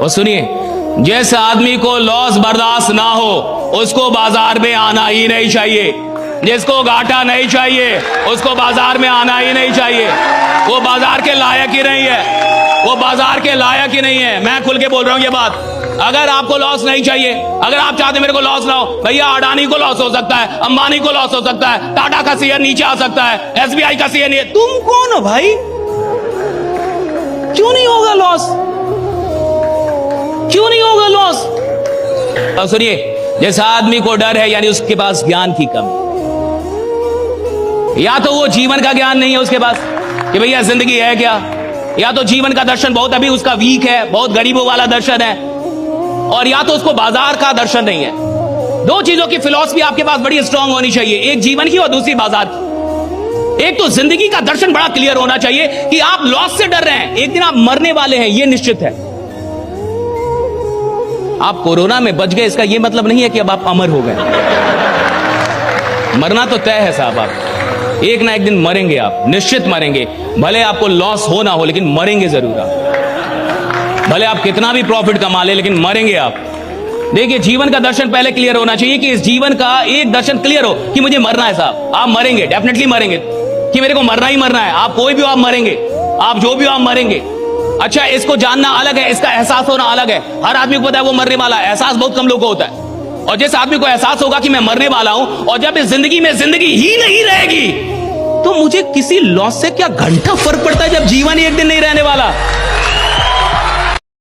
और सुनिए, जिस आदमी को लॉस बर्दाश्त ना हो उसको बाजार में आना ही नहीं चाहिए। जिसको घाटा नहीं चाहिए उसको बाजार में आना ही नहीं चाहिए। वो बाजार के लायक ही नहीं है, वो बाजार के लायक ही नहीं है। मैं खुल के बोल रहा हूं ये बात। अगर आपको लॉस नहीं चाहिए, अगर आप चाहते मेरे को लॉस ना हो, भैया अडानी को लॉस हो सकता है, अंबानी को लॉस हो सकता है, टाटा का शेयर नीचे आ सकता है, एसबीआई का शेयर नहीं। तुम कौन हो भाई? क्यों नहीं होगा लॉस? क्यों नहीं होगा लॉस? अब सुनिए, जिस आदमी को डर है यानी उसके पास ज्ञान की कमी। या तो वो जीवन का ज्ञान नहीं है उसके पास कि भैया जिंदगी है क्या, या तो जीवन का दर्शन बहुत अभी उसका वीक है, बहुत गरीबों वाला दर्शन है, और या तो उसको बाजार का दर्शन नहीं है। दो चीजों की फिलॉसफी आपके पास बड़ी स्ट्रांग होनी चाहिए, एक जीवन की और दूसरी बाजार की। एक तो जिंदगी का दर्शन बड़ा क्लियर होना चाहिए कि आप लॉस से डर रहे हैं, एक दिन आप मरने वाले हैं, यह निश्चित है। आप कोरोना में बच गए इसका यह मतलब नहीं है कि अब आप अमर हो गए। मरना तो तय है साहब, आप एक ना एक दिन मरेंगे, आप निश्चित मरेंगे। भले आपको लॉस हो ना हो लेकिन मरेंगे जरूर आप। भले आप कितना भी प्रॉफिट कमा ले लेकिन मरेंगे आप। देखिए, जीवन का दर्शन पहले क्लियर होना चाहिए कि इस जीवन का एक दर्शन क्लियर हो कि मुझे मरना है साहब। आप मरेंगे, डेफिनेटली मरेंगे, कि मेरे को मरना ही मरना है। आप कोई भी हो, आप मरेंगे, आप जो भी हो, आप मरेंगे। अच्छा, इसको जानना अलग है, इसका एहसास होना अलग है। हर आदमी को पता है वो मरने वाला है, एहसास बहुत कम लोगों को होता है। और जिस आदमी को एहसास होगा कि मैं मरने वाला हूं, और जब इस जिंदगी में जिंदगी ही नहीं रहेगी, तो मुझे किसी लॉस से क्या घंटा फर्क पड़ता है जब जीवन ही एक दिन नहीं रहने वाला।